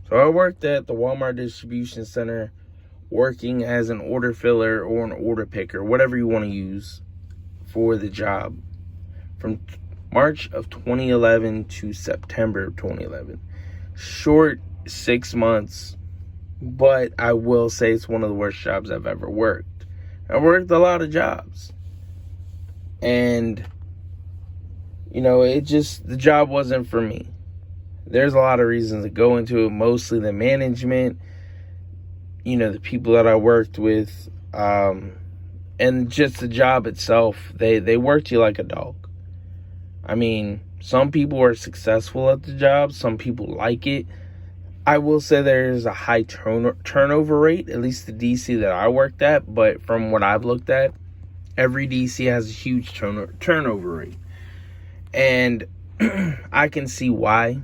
So I worked at the Walmart distribution center working as an order filler or an order picker, whatever you want to use for the job, from March of 2011 to September of 2011. Short 6 months, but I will say it's one of the worst jobs I've ever worked. I worked a lot of jobs, and the job wasn't for me. There's a lot of reasons to go into it, mostly the management, the people that I worked with, and just the job itself. They worked you like a dog. I mean, some people are successful at the job. Some people like it. I will say there's a high turnover rate, at least the DC that I worked at. But from what I've looked at, every DC has a huge turnover rate. And I can see why.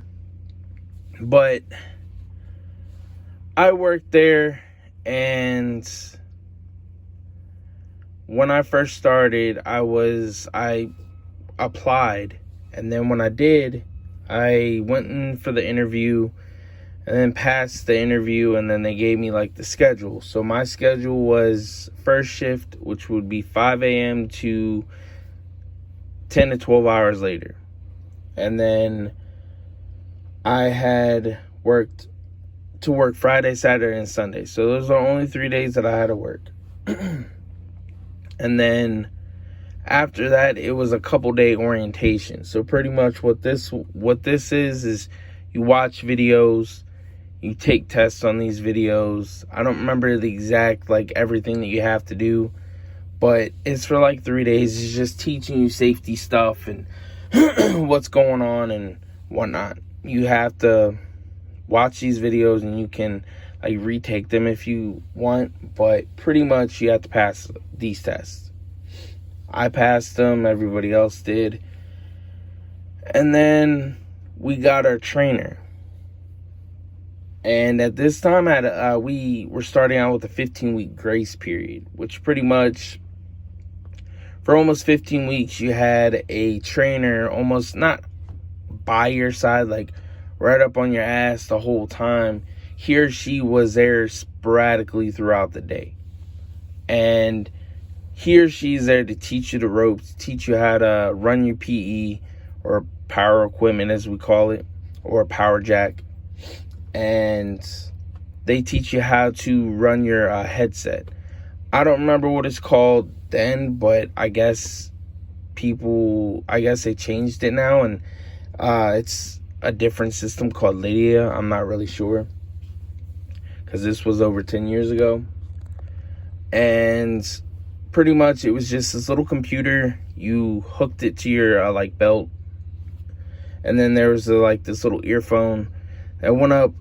But I worked there, and when I first started, I applied, and then when I did, I went in for the interview and then passed the interview, and then they gave me like the schedule. So my schedule was first shift, which would be 5 a.m. to 10 to 12 hours later. And then I had work Friday, Saturday, and Sunday. So those are the only 3 days that I had to work. And then after that, it was a couple day orientation. So pretty much what this is you watch videos, you take tests on these videos. I don't remember the exact everything that you have to do, but it's for 3 days. It's just teaching you safety stuff and what's going on and whatnot. You have to watch these videos, and you can retake them if you want, but pretty much you have to pass these tests. I passed them, everybody else did. And then we got our trainer. And at this time, we were starting out with a 15-week grace period, which pretty much for almost 15 weeks, you had a trainer almost not by your side, right up on your ass the whole time. He or she was there sporadically throughout the day. And he or she is there to teach you the ropes, teach you how to run your PE, or power equipment as we call it, or a power jack. And they teach you how to run your headset. I don't remember what it's called then, but I guess they changed it now, and it's a different system called Lydia. I'm not really sure, because this was over 10 years ago. And pretty much it was just this little computer. You hooked it to your belt, and then there was this little earphone that went up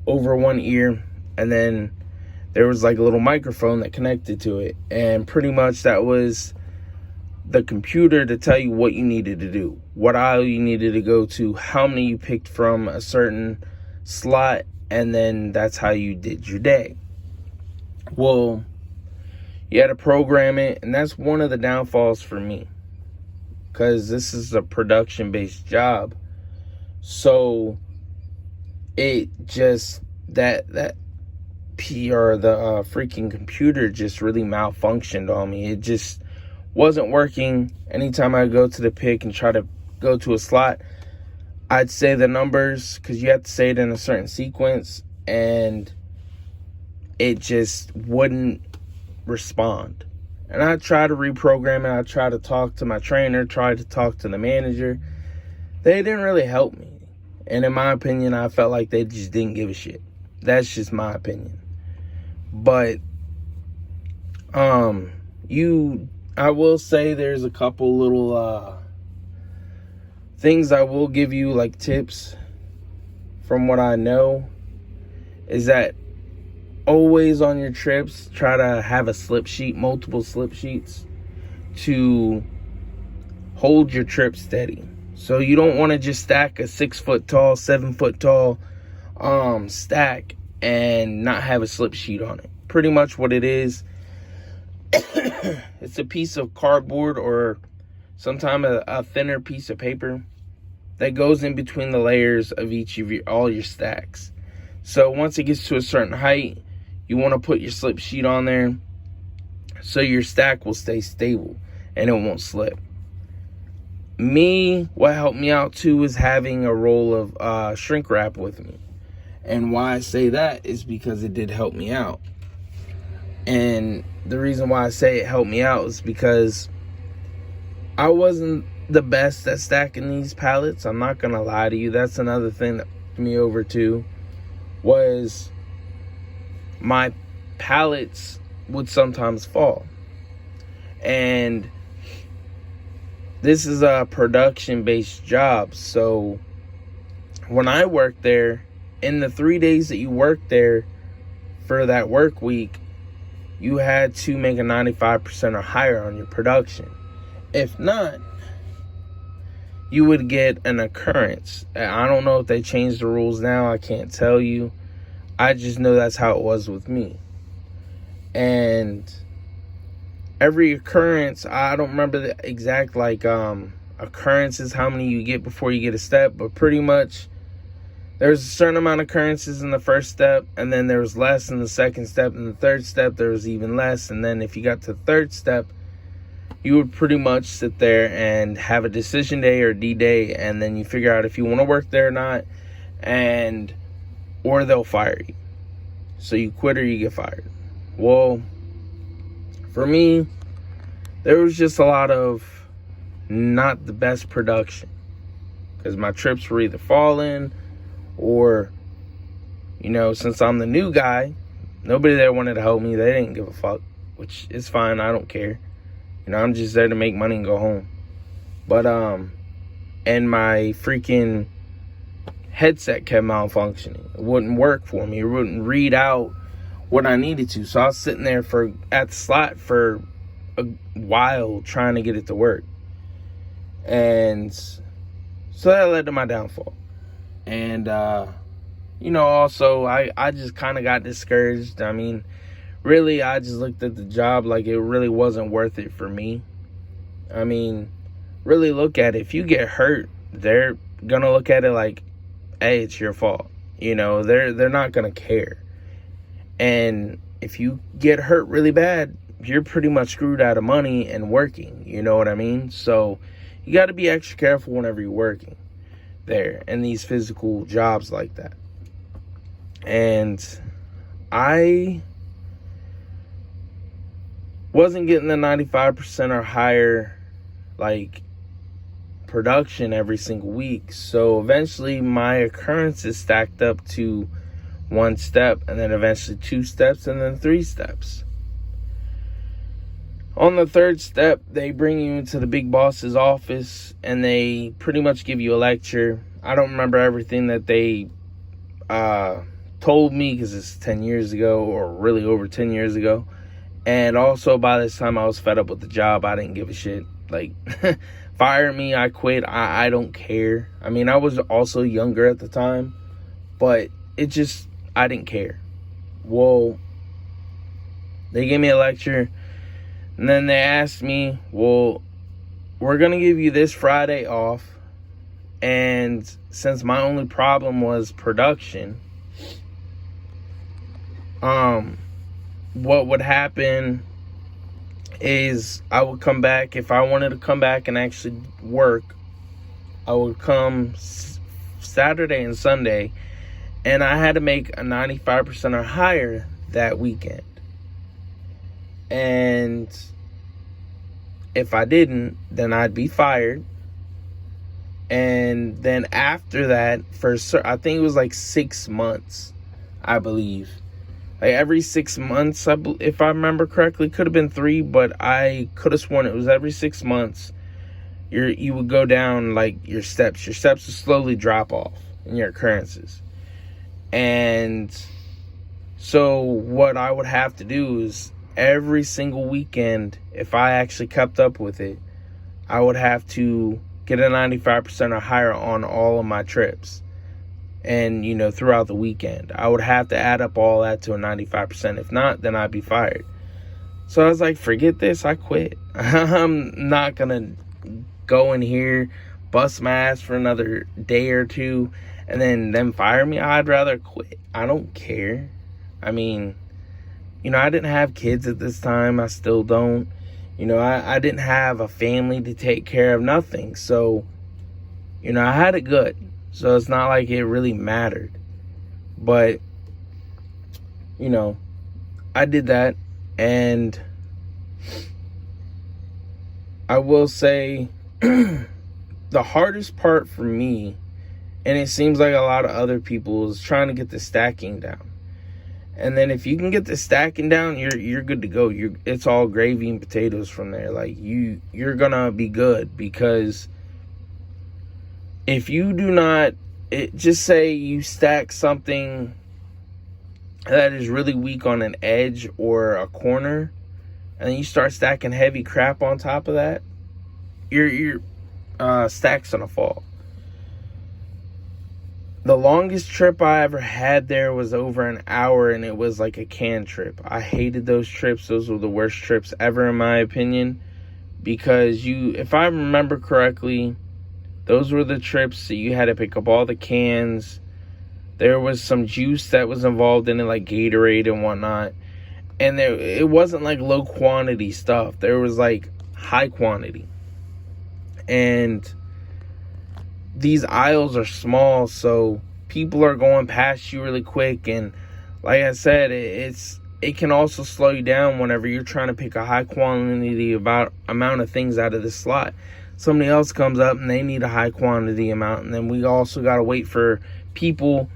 over one ear, and then there was a little microphone that connected to it, and pretty much that was the computer to tell you what you needed to do, what aisle you needed to go to, how many you picked from a certain slot, and then that's how you did your day. Well, you had to program it, and that's one of the downfalls for me, because this is a production-based job. So it just that the freaking computer just really malfunctioned on me. It just wasn't working. Anytime I go to the pick and try to go to a slot, I'd say the numbers, because you have to say it in a certain sequence, and it just wouldn't respond. And I tried to reprogram it. I tried to talk to my trainer, tried to talk to the manager. They didn't really help me. And in my opinion, I felt like they just didn't give a shit. That's just my opinion. But I will say there's a couple little things I will give you, tips from what I know, is that always on your trips, try to have a slip sheet, multiple slip sheets, to hold your trip steady. So you don't want to just stack a 6 foot tall, 7 foot tall stack and not have a slip sheet on it. Pretty much what it is, it's a piece of cardboard, or sometimes a thinner piece of paper, that goes in between the layers of all your stacks. So once it gets to a certain height, you want to put your slip sheet on there so your stack will stay stable and it won't slip. What helped me out too is having a roll of shrink wrap with me. And why I say that is because it did help me out. And the reason why I say it helped me out is because I wasn't the best at stacking these pallets. I'm not gonna lie to you. That's another thing that put me over too, was my pallets would sometimes fall. And this is a production-based job, so when I worked there, in the 3 days that you worked there for that work week, you had to make a 95% or higher on your production. If not, you would get an occurrence. I don't know if they changed the rules now. I can't tell you. I just know that's how it was with me. And every occurrence, I don't remember the exact occurrences, how many you get before you get a step, but pretty much there's a certain amount of occurrences in the first step, and then there was less in the second step, and the third step there was even less. And then if you got to the third step, you would pretty much sit there and have a decision day or D-day, and then you figure out if you want to work there or not, or they'll fire you. So you quit or you get fired. Well, for me, there was just a lot of not the best production, because my trips were either falling, or, since I'm the new guy, nobody there wanted to help me. They didn't give a fuck, which is fine. I don't care. I'm just there to make money and go home. But, and my freaking headset kept malfunctioning. It wouldn't work for me. It wouldn't read out what I needed to. So I was sitting there at the slot for a while trying to get it to work. And so that led to my downfall. And, also, I just kind of got discouraged. I mean, really, I just looked at the job like it really wasn't worth it for me. I mean, really look at it. If you get hurt, they're going to look at it like, hey, it's your fault. They're not going to care. And if you get hurt really bad, you're pretty much screwed out of money and working. You know what I mean? So you got to be extra careful whenever you're working there and these physical jobs like that. And I wasn't getting the 95% or higher production every single week. So eventually my occurrences stacked up to 1 step, and then eventually 2 steps, and then 3 steps. On the 3rd step, they bring you into the big boss's office, and they pretty much give you a lecture. I don't remember everything that they told me, because it's 10 years ago, or really over 10 years ago. And also, by this time, I was fed up with the job. I didn't give a shit. Fire me, I quit. I don't care. I mean, I was also younger at the time, but I didn't care. Well, they gave me a lecture. And then they asked me, well, we're going to give you this Friday off. And since my only problem was production, what would happen is I would come back. If I wanted to come back and actually work, I would come Saturday and Sunday. And I had to make a 95% or higher that weekend. And if I didn't, then I'd be fired. And then after that, I think it was 6 months, I believe. Every 6 months, if I remember correctly, could have been 3, but I could have sworn it was every 6 months. You would go down your steps. Your steps would slowly drop off in your occurrences. And so what I would have to do is every single weekend, if I actually kept up with it, I would have to get a 95% or higher on all of my trips. And, throughout the weekend, I would have to add up all that to a 95%. If not, then I'd be fired. So I was like, forget this. I quit. I'm not going to go in here, bust my ass for another day or two and then them fire me, I'd rather quit. I don't care. I mean, I didn't have kids at this time. I still don't. I didn't have a family to take care of, nothing. So, I had it good. So it's not like it really mattered. But, I did that. And I will say the hardest part for me, and it seems like a lot of other people, is trying to get the stacking down. And then if you can get the stacking down, you're good to go. It's all gravy and potatoes from there. Like you're gonna be good, because if you do not, just say you stack something that is really weak on an edge or a corner, and then you start stacking heavy crap on top of that, your stack's gonna fall. The longest trip I ever had there was over an hour, and it was like a can trip. I hated those trips. Those were the worst trips ever, in my opinion, because if I remember correctly, those were the trips that you had to pick up all the cans. There was some juice that was involved in it, like Gatorade and whatnot. And it wasn't like low quantity stuff. There was like high quantity. And these aisles are small, so people are going past you really quick. And like I said, it can also slow you down whenever you're trying to pick a high quantity amount of things out of the slot. Somebody else comes up and they need a high quantity amount, and then we also got to wait for people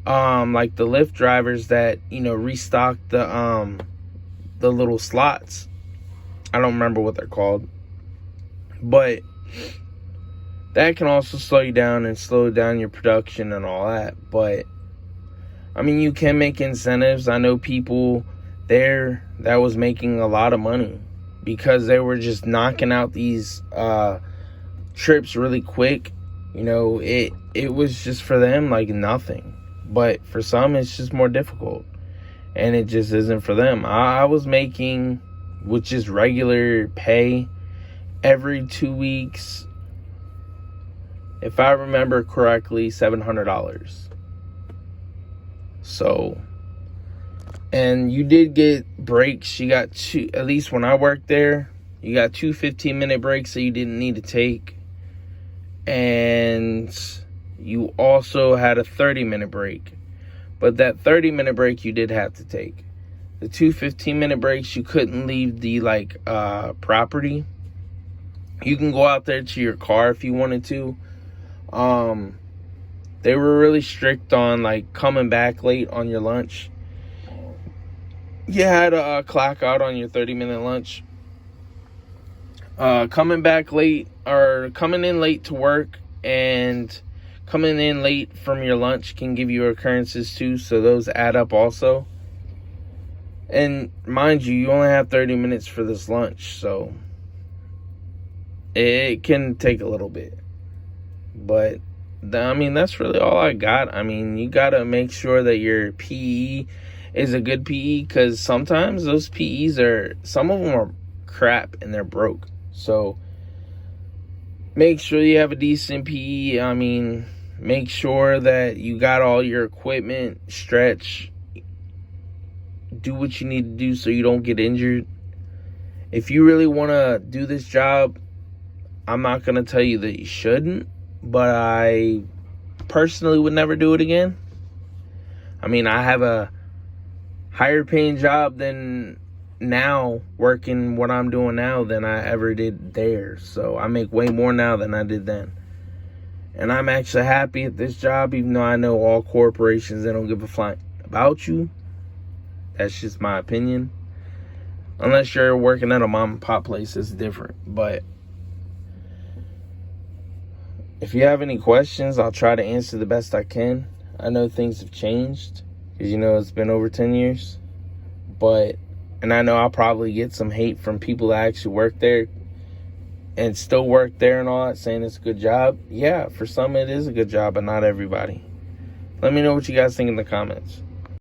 like the Lyft drivers that restock the little slots. I don't remember what they're called, but that can also slow you down and slow down your production and all that. But I mean, you can make incentives. I know people there that was making a lot of money because they were just knocking out these trips really quick. It was just for them like nothing. But for some, it's just more difficult, and it just isn't for them. I was making, which is regular pay, every 2 weeks, if I remember correctly, $700. So, and you did get breaks. You got two, at least when I worked there, you got 2 15-minute breaks that you didn't need to take. And you also had a 30-minute break. But that 30-minute break you did have to take. The 2 15-minute breaks, you couldn't leave the property. You can go out there to your car if you wanted to. They were really strict on coming back late on your lunch. You had to clock out on your 30-minute lunch. Coming back late, or coming in late to work and coming in late from your lunch can give you occurrences too, so those add up also. And mind you only have 30 minutes for this lunch, so it can take a little bit. But that's really all I got. You gotta make sure that your PE is a good PE, because sometimes those PEs some of them are crap and they're broke. So make sure you have a decent PE. Make sure that you got all your equipment, stretch, do what you need to do so you don't get injured. If you really want to do this job, I'm not going to tell you that you shouldn't, but I personally would never do it again. I have a higher paying job than now, working what I'm doing now, than I ever did there. So I make way more now than I did then. And I'm actually happy at this job, even though I know all corporations, they don't give a flying about you. That's just my opinion. Unless you're working at a mom and pop place, it's different. But if you have any questions, I'll try to answer the best I can. I know things have changed, because it's been over 10 years. And I know I'll probably get some hate from people that actually work there and still work there and all that, saying it's a good job. Yeah, for some it is a good job, but not everybody. Let me know what you guys think in the comments.